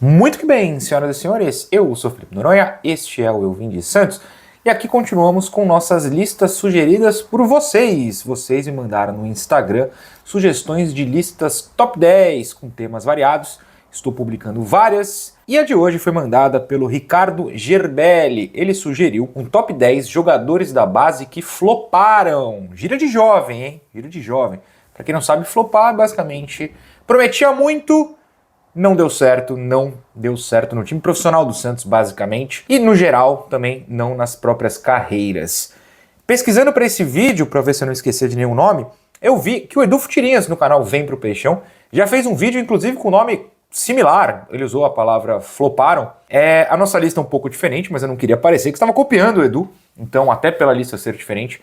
Muito que bem, senhoras e senhores, eu sou Felipe Noronha, este é o Eu Vim de Santos, e aqui continuamos com nossas listas sugeridas por vocês. Vocês me mandaram no Instagram sugestões de listas top 10 com temas variados, estou publicando várias, e a de hoje foi mandada pelo Ricardo Gerbelli. Ele sugeriu um top 10 jogadores da base que floparam. Gira de jovem, hein? Gira de jovem. Pra quem não sabe, flopar basicamente prometia muito, não deu certo no time profissional do Santos, basicamente, e no geral também não nas próprias carreiras. Pesquisando para esse vídeo, para ver se eu não esquecer de nenhum nome, eu vi que o Edu Futirinhas no canal Vem Pro Peixão já fez um vídeo, inclusive com nome similar, ele usou a palavra floparam. A nossa lista é um pouco diferente, mas eu não queria parecer que estava copiando o Edu, então até pela lista ser diferente,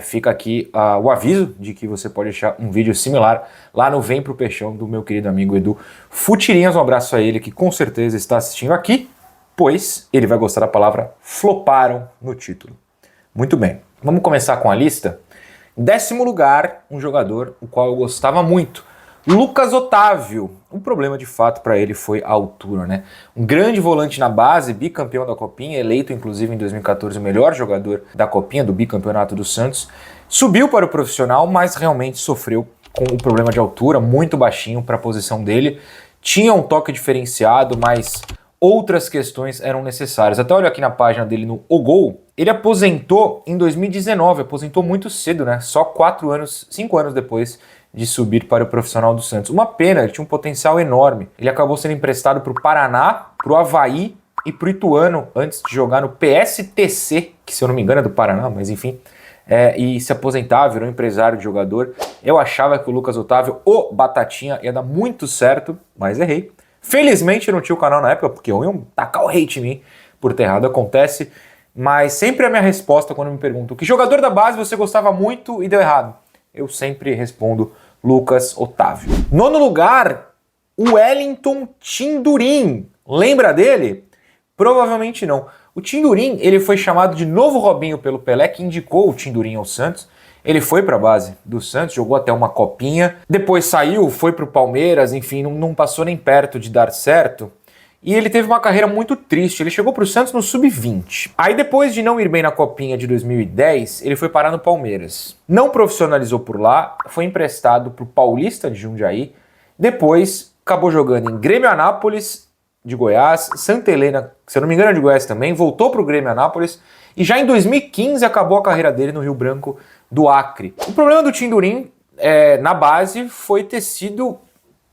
fica aqui o aviso de que você pode achar um vídeo similar lá no Vem Pro Peixão do meu querido amigo Edu Futirinhas. Um abraço a ele que com certeza está assistindo aqui, pois ele vai gostar da palavra floparam no título. Muito bem, vamos começar com a lista. Em 10º lugar, um jogador o qual eu gostava muito, Lucas Otávio. O problema de fato para ele foi a altura, né? Um grande volante na base, bicampeão da Copinha, eleito inclusive em 2014 o melhor jogador da Copinha, do bicampeonato do Santos. Subiu para o profissional, mas realmente sofreu com o problema de altura, muito baixinho para a posição dele. Tinha um toque diferenciado, mas outras questões eram necessárias. Até olho aqui na página dele no O Gol, ele aposentou em 2019, aposentou muito cedo, né? Só 5 anos depois de subir para o profissional do Santos. Uma pena, ele tinha um potencial enorme. Ele acabou sendo emprestado para o Paraná, para o Avaí e para o Ituano, antes de jogar no PSTC, que se eu não me engano é do Paraná, mas enfim, e se aposentar, virou empresário de jogador. Eu achava que o Lucas Otávio, o Batatinha, ia dar muito certo, mas errei. Felizmente eu não tinha o canal na época, porque eu ia tacar o hate em mim por ter errado, acontece. Mas sempre a minha resposta quando me perguntam que jogador da base você gostava muito e deu errado, eu sempre respondo Lucas Otávio. 9º lugar, o Wellington Tindurim. Lembra dele? Provavelmente não. O Tindurim, ele foi chamado de novo Robinho pelo Pelé, que indicou o Tindurim ao Santos. Ele foi para a base do Santos, jogou até uma copinha, depois saiu, foi para o Palmeiras, enfim, não passou nem perto de dar certo. E ele teve uma carreira muito triste, ele chegou para o Santos no Sub-20. Aí depois de não ir bem na Copinha de 2010, ele foi parar no Palmeiras. Não profissionalizou por lá, foi emprestado para o Paulista de Jundiaí, depois acabou jogando em Grêmio Anápolis de Goiás, Santa Helena, se eu não me engano é de Goiás também, voltou para o Grêmio Anápolis e já em 2015 acabou a carreira dele no Rio Branco do Acre. O problema do Tindurim na base foi ter sido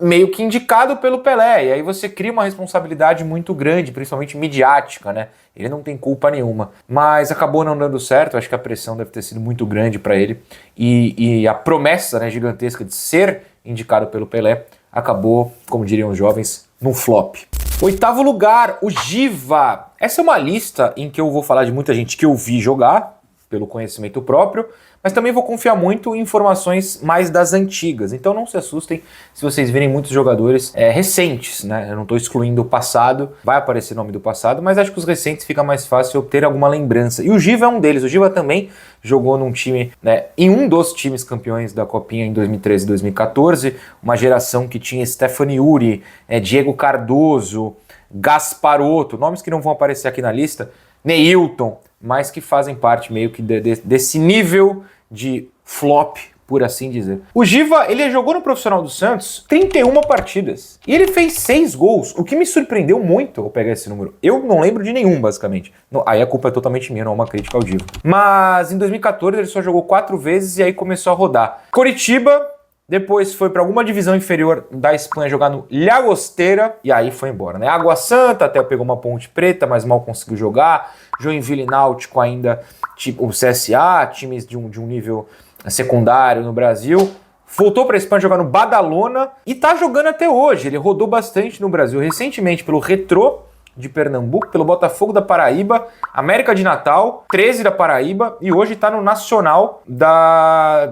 meio que indicado pelo Pelé, e aí você cria uma responsabilidade muito grande, principalmente midiática, né? Ele não tem culpa nenhuma, mas acabou não dando certo. Acho que a pressão deve ter sido muito grande para ele, e a promessa, né, gigantesca de ser indicado pelo Pelé acabou, como diriam os jovens, num flop. 8º lugar, o Giva. Essa é uma lista em que eu vou falar de muita gente que eu vi jogar, pelo conhecimento próprio, mas também vou confiar muito em informações mais das antigas. Então não se assustem se vocês virem muitos jogadores recentes, né? Eu não estou excluindo o passado, vai aparecer nome do passado, mas acho que os recentes fica mais fácil ter alguma lembrança. E o Giva é um deles. O Giva também jogou num time, né, em um dos times campeões da Copinha em 2013 e 2014, uma geração que tinha Stefano Yuri, Diego Cardoso, Gasparotto, nomes que não vão aparecer aqui na lista, Neilton, mas que fazem parte meio que desse nível de flop, por assim dizer. O Giva, ele jogou no profissional do Santos 31 partidas e ele fez 6 gols, o que me surpreendeu muito ao pegar esse número. Eu não lembro de nenhum, basicamente. Aí a culpa é totalmente minha, não é uma crítica ao Giva. Mas em 2014 ele só jogou 4 vezes e aí começou a rodar. Coritiba, depois foi para alguma divisão inferior da Espanha jogar no Llagostera e aí foi embora, né? Água Santa até pegou uma Ponte Preta, mas mal conseguiu jogar. Joinville e Náutico ainda, tipo o CSA, times de um nível secundário no Brasil. Voltou para a Espanha jogar no Badalona e tá jogando até hoje. Ele rodou bastante no Brasil, recentemente pelo Retrô de Pernambuco, pelo Botafogo da Paraíba, América de Natal, 13 da Paraíba e hoje está no Nacional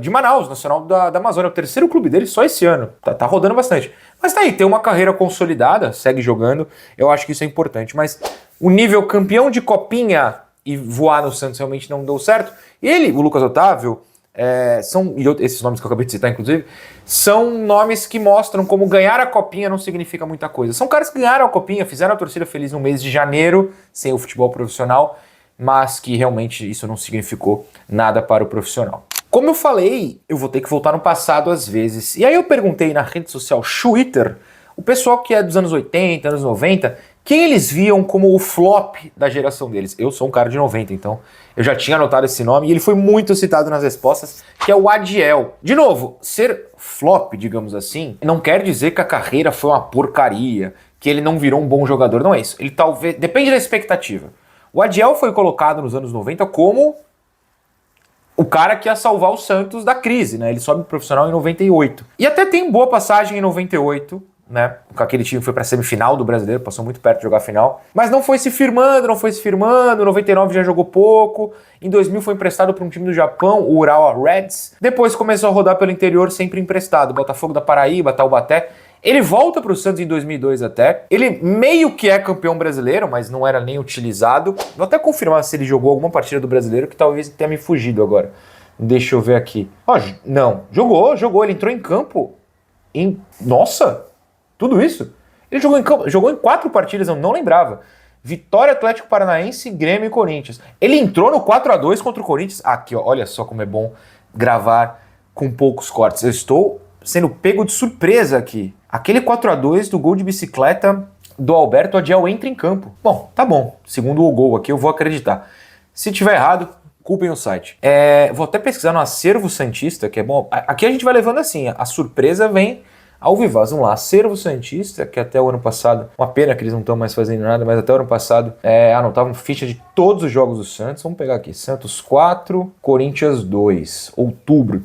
de Manaus, Nacional da Amazônia, o 3º clube dele só esse ano, tá rodando bastante. Mas tá aí, tem uma carreira consolidada, segue jogando, eu acho que isso é importante, mas o nível campeão de Copinha e voar no Santos realmente não deu certo. Ele, o Lucas Otávio, esses nomes que eu acabei de citar, inclusive, são nomes que mostram como ganhar a Copinha não significa muita coisa. São caras que ganharam a Copinha, fizeram a torcida feliz no mês de janeiro, sem o futebol profissional, mas que realmente isso não significou nada para o profissional. Como eu falei, eu vou ter que voltar no passado às vezes. E aí eu perguntei na rede social Twitter, o pessoal que é dos anos 80, anos 90, quem eles viam como o flop da geração deles. Eu sou um cara de 90, então eu já tinha anotado esse nome e ele foi muito citado nas respostas, que é o Adiel. De novo, ser flop, digamos assim, não quer dizer que a carreira foi uma porcaria, que ele não virou um bom jogador, não é isso. Ele talvez... Depende da expectativa. O Adiel foi colocado nos anos 90 como o cara que ia salvar o Santos da crise, né? Ele sobe profissional em 98. E até tem boa passagem em 98, né? Com aquele time foi pra semifinal do Brasileiro, passou muito perto de jogar a final. Mas não foi se firmando. Em 99 já jogou pouco. Em 2000 foi emprestado para um time do Japão, o Urawa Reds. Depois começou a rodar pelo interior sempre emprestado. Botafogo da Paraíba, Taubaté. Ele volta para o Santos em 2002 até. Ele meio que é campeão brasileiro, mas não era nem utilizado. Vou até confirmar se ele jogou alguma partida do Brasileiro, que talvez tenha me fugido agora. Deixa eu ver aqui. Não, jogou. Ele entrou em campo Nossa! Tudo isso? Ele jogou em 4 partidas, eu não lembrava. Vitória, Atlético Paranaense, Grêmio e Corinthians. Ele entrou no 4-2 contra o Corinthians. Aqui, ó, olha só como é bom gravar com poucos cortes. Eu estou sendo pego de surpresa aqui. Aquele 4-2 do gol de bicicleta do Alberto Adiel entra em campo. Bom, tá bom. Segundo o gol aqui, eu vou acreditar. Se tiver errado, culpem o site. Vou até pesquisar no Acervo Santista, que é bom. Aqui a gente vai levando assim, a surpresa vem ao vivaz. Vamos lá, Acervo Santista, que até o ano passado, uma pena que eles não estão mais fazendo nada, mas até o ano passado anotavam ficha de todos os jogos do Santos. Vamos pegar aqui, Santos 4, Corinthians 2,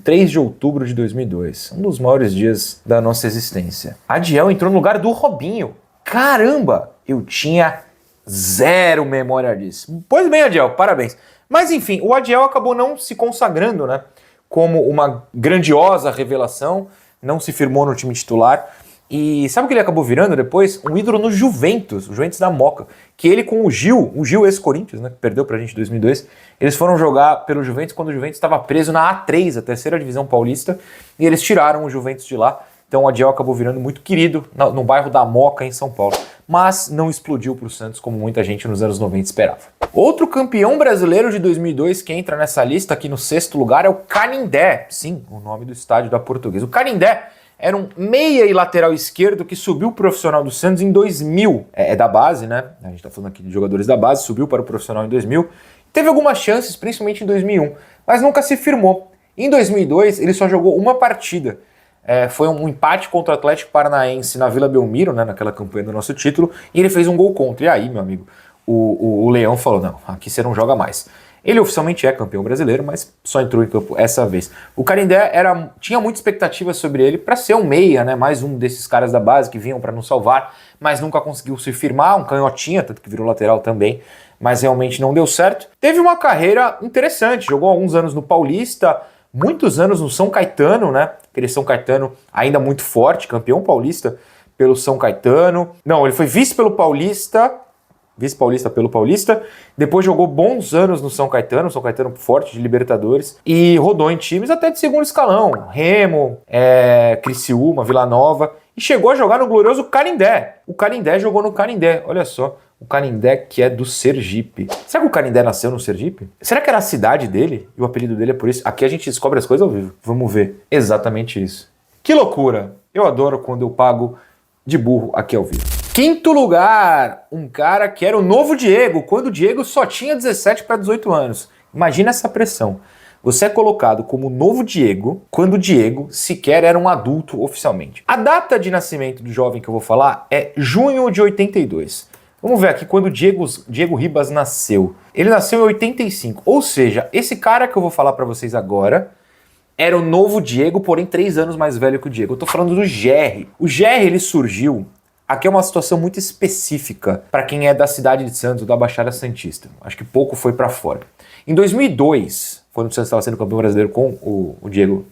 3 de outubro de 2002. Um dos maiores dias da nossa existência. Adiel entrou no lugar do Robinho. Caramba, eu tinha zero memória disso. Pois bem, Adiel, parabéns. Mas enfim, o Adiel acabou não se consagrando, né, como uma grandiosa revelação, não se firmou no time titular. E sabe o que ele acabou virando depois? Um ídolo no Juventus, o Juventus da Moca. Que ele com o Gil ex-Corinthians, né, que perdeu pra gente em 2002, eles foram jogar pelo Juventus quando o Juventus estava preso na A3, a terceira divisão paulista, e eles tiraram o Juventus de lá. Então o Adiel acabou virando muito querido no bairro da Moca, em São Paulo. Mas não explodiu pro Santos como muita gente nos anos 90 esperava. Outro campeão brasileiro de 2002 que entra nessa lista aqui no 6º lugar é o Canindé. Sim, o nome do estádio da Portuguesa. O Canindé era um meia e lateral esquerdo que subiu o profissional do Santos em 2000. É da base, né? A gente tá falando aqui de jogadores da base, subiu para o profissional em 2000. Teve algumas chances, principalmente em 2001, mas nunca se firmou. Em 2002, ele só jogou uma partida. Foi um empate contra o Atlético Paranaense na Vila Belmiro, né, naquela campanha do nosso título, e ele fez um gol contra. E aí, meu amigo, o Leão falou, não, aqui você não joga mais. Ele oficialmente é campeão brasileiro, mas só entrou em campo essa vez. O Canindé tinha muita expectativa sobre ele para ser um meia, né, mais um desses caras da base que vinham para nos salvar, mas nunca conseguiu se firmar, um canhotinha, tanto que virou lateral também, mas realmente não deu certo. Teve uma carreira interessante, jogou alguns anos no Paulista, muitos anos no São Caetano, né? Aquele São Caetano ainda muito forte, campeão paulista pelo São Caetano. Não, ele foi vice-paulista pelo Paulista. Depois jogou bons anos no São Caetano forte de Libertadores. E rodou em times até de segundo escalão. Remo, Criciúma, Vila Nova. E chegou a jogar no glorioso Canindé. O Canindé jogou no Canindé, olha só. O Canindé, que é do Sergipe. Será que o Canindé nasceu no Sergipe? Será que era a cidade dele? E o apelido dele é por isso? Aqui a gente descobre as coisas ao vivo. Vamos ver. Exatamente isso. Que loucura! Eu adoro quando eu pago de burro aqui ao vivo. 5º lugar, um cara que era o novo Diego, quando o Diego só tinha 17 para 18 anos. Imagina essa pressão. Você é colocado como novo Diego, quando o Diego sequer era um adulto oficialmente. A data de nascimento do jovem que eu vou falar é junho de 82. Vamos ver aqui quando o Diego Ribas nasceu. Ele nasceu em 85, ou seja, esse cara que eu vou falar para vocês agora era o novo Diego, porém 3 anos mais velho que o Diego. Eu tô falando do Gerry. O Gerry, ele surgiu... Aqui é uma situação muito específica para quem é da cidade de Santos, da Baixada Santista. Acho que pouco foi para fora. Em 2002, quando o Santos estava sendo campeão brasileiro com o Diego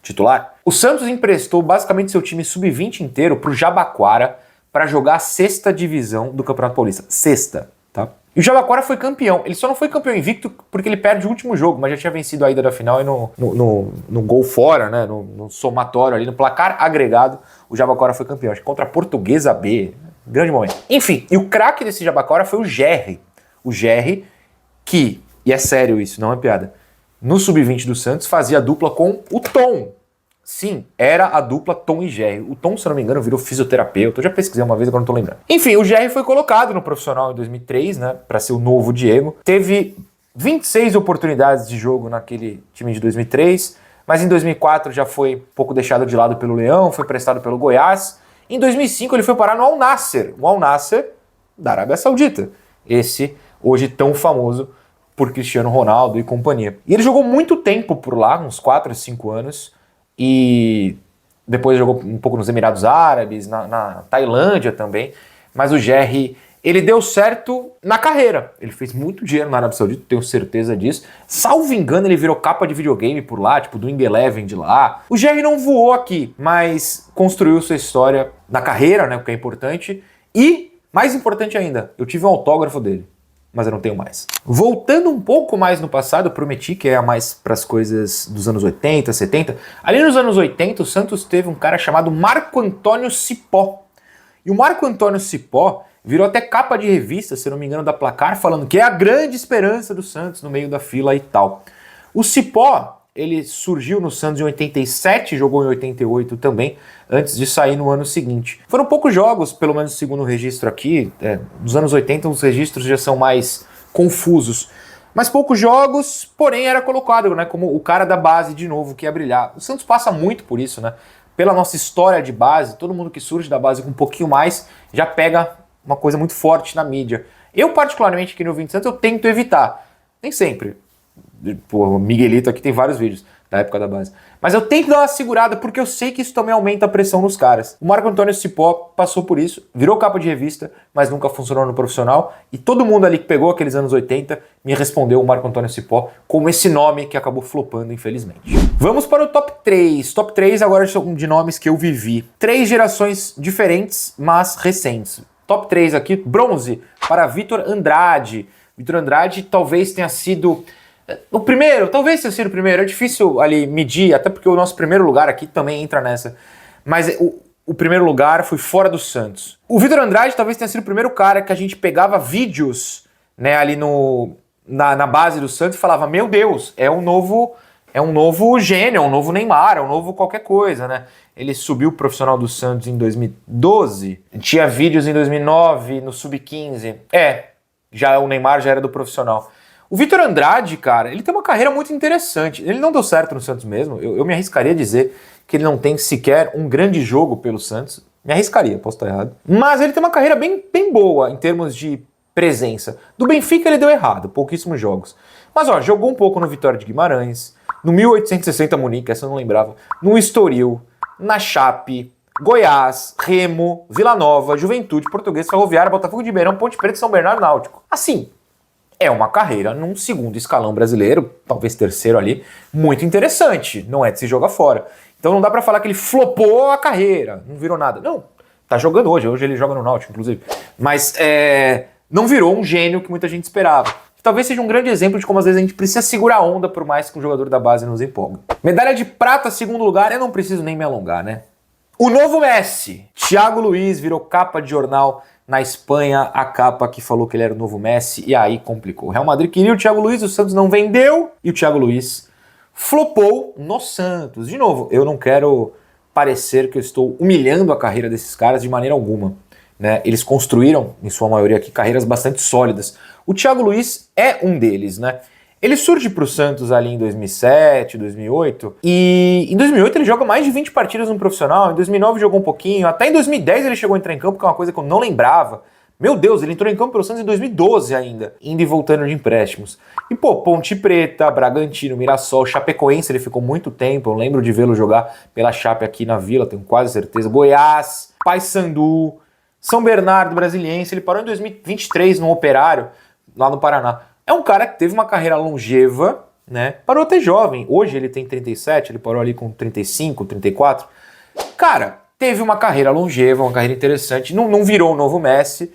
titular, o Santos emprestou basicamente seu time sub-20 inteiro para o Jabaquara para jogar a 6ª divisão do Campeonato Paulista. 6ª, tá? E o Jabacora foi campeão. Ele só não foi campeão invicto porque ele perde o último jogo, mas já tinha vencido a ida da final e no gol fora, né? No somatório ali, no placar agregado, o Jabacora foi campeão. Acho que contra a Portuguesa B. Grande momento. Enfim, e o craque desse Jabacora foi o Gerry. O Gerry, que, e é sério isso, não é piada, no sub-20 do Santos fazia dupla com o Tom. Sim, era a dupla Tom e Gerry. O Tom, se eu não me engano, virou fisioterapeuta. Eu já pesquisei uma vez, agora não tô lembrando. Enfim, o Gerry foi colocado no profissional em 2003, né, pra ser o novo Diego. Teve 26 oportunidades de jogo naquele time de 2003, mas em 2004 já foi um pouco deixado de lado pelo Leão, foi prestado pelo Goiás. Em 2005 ele foi parar no Al Nassr, o Al Nassr da Arábia Saudita. Esse, hoje tão famoso por Cristiano Ronaldo e companhia. E ele jogou muito tempo por lá, uns 4 a 5 anos, e depois jogou um pouco nos Emirados Árabes, na Tailândia também, mas o Gerry, ele deu certo na carreira, ele fez muito dinheiro na Arábia Saudita, tenho certeza disso, salvo engano ele virou capa de videogame por lá, tipo do Wing Eleven de lá. O Gerry não voou aqui, mas construiu sua história na carreira, né, o que é importante, e, mais importante ainda, eu tive um autógrafo dele, mas eu não tenho mais. Voltando um pouco mais no passado, eu prometi que é mais para as coisas dos anos 80, 70. Ali nos anos 80, o Santos teve um cara chamado Marco Antônio Cipó. E o Marco Antônio Cipó virou até capa de revista, se não me engano, da Placar, falando que é a grande esperança do Santos no meio da fila e tal. O Cipó, ele surgiu no Santos em 87, jogou em 88 também, antes de sair no ano seguinte. Foram poucos jogos, pelo menos segundo o registro aqui, dos anos 80 os registros já são mais confusos. Mas poucos jogos, porém era colocado, né, como o cara da base de novo que ia brilhar. O Santos passa muito por isso, né? Pela nossa história de base, todo mundo que surge da base com um pouquinho mais já pega uma coisa muito forte na mídia. Eu, particularmente, aqui no Vinte Santos, eu tento evitar. Nem sempre. Pô, o Miguelito aqui tem vários vídeos da época da base. Mas eu tento dar uma segurada porque eu sei que isso também aumenta a pressão nos caras. O Marco Antônio Cipó passou por isso, virou capa de revista, mas nunca funcionou no profissional. E todo mundo ali que pegou aqueles anos 80 me respondeu o Marco Antônio Cipó como esse nome que acabou flopando, infelizmente. Vamos para o top 3. Top 3 agora são de nomes que eu vivi. 3 gerações diferentes, mas recentes. Top 3 aqui, bronze, para Vitor Andrade. Vitor Andrade talvez tenha sido o primeiro, talvez tenha sido o primeiro. É difícil ali medir, até porque o nosso primeiro lugar aqui também entra nessa. Mas o primeiro lugar foi fora do Santos. O Vitor Andrade talvez tenha sido o primeiro cara que a gente pegava vídeos, né, ali na base do Santos e falava, meu Deus, é um novo gênio, é um novo Neymar, é um novo qualquer coisa, né? Ele subiu o profissional do Santos em 2012, tinha vídeos em 2009, no Sub-15. Já o Neymar já era do profissional. O Vitor Andrade, cara, ele tem uma carreira muito interessante. Ele não deu certo no Santos mesmo. Eu me arriscaria a dizer que ele não tem sequer um grande jogo pelo Santos. Me arriscaria, posso estar errado. Mas ele tem uma carreira bem boa em termos de presença. Do Benfica ele deu errado, pouquíssimos jogos. Mas ó, jogou um pouco no Vitória de Guimarães, no 1860 Munique, essa eu não lembrava, no Estoril, na Chape, Goiás, Remo, Vila Nova, Juventude, Portuguesa, Ferroviária, Botafogo de Ribeirão, Ponte Preta e São Bernardo Náutico. Assim, é uma carreira num segundo escalão brasileiro, talvez terceiro ali, muito interessante, não é de se jogar fora. Então não dá pra falar que ele flopou a carreira, não virou nada. Não, tá jogando hoje ele joga no Náutico, inclusive. Mas não virou um gênio que muita gente esperava. Talvez seja um grande exemplo de como às vezes a gente precisa segurar a onda por mais que um jogador da base nos empolgue. Medalha de prata, segundo lugar, eu não preciso nem me alongar, né? O novo Messi, Thiago Luiz, virou capa de jornal na Espanha, a capa que falou que ele era o novo Messi, e aí complicou. O Real Madrid queria o Thiago Luiz, o Santos não vendeu, e o Thiago Luiz flopou no Santos. De novo, eu não quero parecer que eu estou humilhando a carreira desses caras de maneira alguma, né? Eles construíram, em sua maioria aqui, carreiras bastante sólidas. O Thiago Luiz é um deles, né? Ele surge para o Santos ali em 2007, 2008, e em 2008 ele joga mais de 20 partidas no profissional, em 2009 jogou um pouquinho, até em 2010 ele chegou a entrar em campo, que é uma coisa que eu não lembrava. Meu Deus, ele entrou em campo pelo Santos em 2012 ainda, indo e voltando de empréstimos. E pô, Ponte Preta, Bragantino, Mirassol, Chapecoense, ele ficou muito tempo, eu lembro de vê-lo jogar pela Chape aqui na Vila, tenho quase certeza, Goiás, Paysandu, São Bernardo, Brasiliense, ele parou em 2023 no Operário, lá no Paraná. É um cara que teve uma carreira longeva, né? Parou até jovem. Hoje ele tem 37, ele parou ali com 35, 34. Cara, teve uma carreira longeva, uma carreira interessante. Não virou o novo Messi.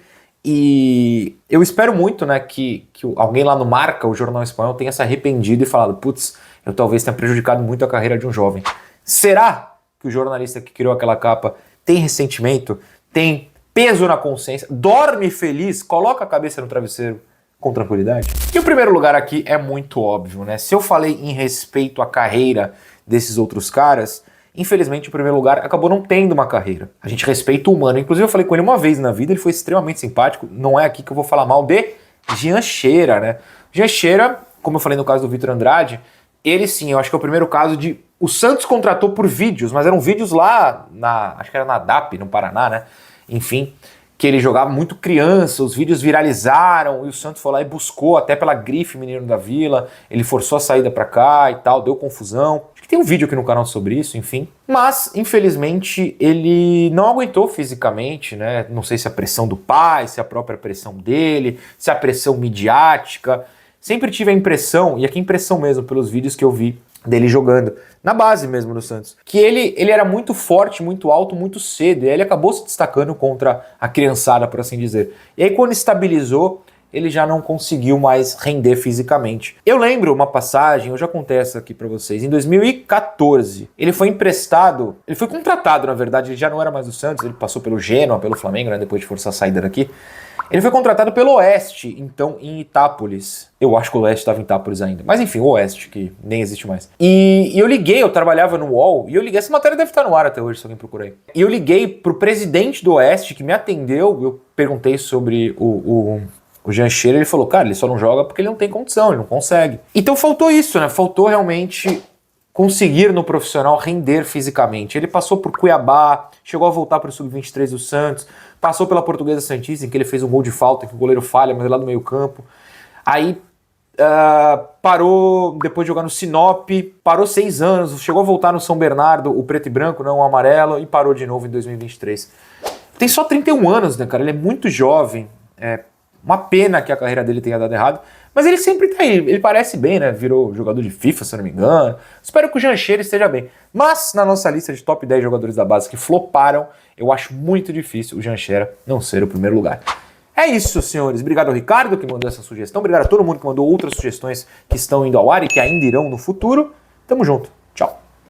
E eu espero muito, né, que alguém lá no Marca, o jornal espanhol, tenha se arrependido e falado, putz, eu talvez tenha prejudicado muito a carreira de um jovem. Será que o jornalista que criou aquela capa tem ressentimento, tem peso na consciência, dorme feliz, coloca a cabeça no travesseiro com tranquilidade? E o primeiro lugar aqui é muito óbvio, né? Se eu falei em respeito à carreira desses outros caras, infelizmente o primeiro lugar acabou não tendo uma carreira. A gente respeita o humano. Inclusive eu falei com ele uma vez na vida, ele foi extremamente simpático. Não é aqui que eu vou falar mal de Jean Shearer, né? Jean Shearer, como eu falei no caso do Vitor Andrade, ele sim, eu acho que é o primeiro caso de... O Santos contratou por vídeos, mas eram vídeos lá acho que era na DAP, no Paraná, né? Enfim, que ele jogava muito criança, os vídeos viralizaram e o Santos foi lá e buscou até pela grife Menino da Vila, ele forçou a saída pra cá e tal, deu confusão. Acho que tem um vídeo aqui no canal sobre isso, enfim. Mas, infelizmente, ele não aguentou fisicamente, né? Não sei se a pressão do pai, se a própria pressão dele, se a pressão midiática. Sempre tive a impressão, e aqui impressão mesmo pelos vídeos que eu vi dele jogando, na base mesmo do Santos, que ele era muito forte, muito alto, muito cedo, e aí ele acabou se destacando contra a criançada, por assim dizer. E aí quando estabilizou, ele já não conseguiu mais render fisicamente. Eu lembro uma passagem, eu já contei essa aqui pra vocês, em 2014, ele foi emprestado, ele foi contratado na verdade, ele já não era mais do Santos, ele passou pelo Genoa, pelo Flamengo, né, depois de forçar a saída daqui. Ele foi contratado pelo Oeste, então em Itápolis. Eu acho que o Oeste estava em Itápolis ainda. Mas enfim, o Oeste, que nem existe mais. E eu liguei, eu trabalhava no UOL, e eu liguei, essa matéria deve estar no ar até hoje, se alguém procurar aí. E eu liguei pro presidente do Oeste, que me atendeu, eu perguntei sobre o Jean Shearer, ele falou, cara, ele só não joga porque ele não tem condição, ele não consegue. Então faltou isso, né? Faltou realmente conseguir no profissional render fisicamente. Ele passou por Cuiabá, chegou a voltar para o Sub-23 do Santos, passou pela Portuguesa Santista, em que ele fez um gol de falta, que o goleiro falha, mas é lá do meio campo. Aí parou, depois de jogar no Sinop, parou 6 anos, chegou a voltar no São Bernardo, o preto e branco, não o amarelo, e parou de novo em 2023. Tem só 31 anos, né, cara? Ele é muito jovem, é uma pena que a carreira dele tenha dado errado, mas ele sempre tá aí, ele parece bem, né? Virou jogador de FIFA, se eu não me engano. Espero que o Jean Shearer esteja bem. Mas na nossa lista de top 10 jogadores da base que floparam, eu acho muito difícil o Jean Shearer não ser o primeiro lugar. É isso, senhores. Obrigado ao Ricardo que mandou essa sugestão. Obrigado a todo mundo que mandou outras sugestões que estão indo ao ar e que ainda irão no futuro. Tamo junto. Tchau.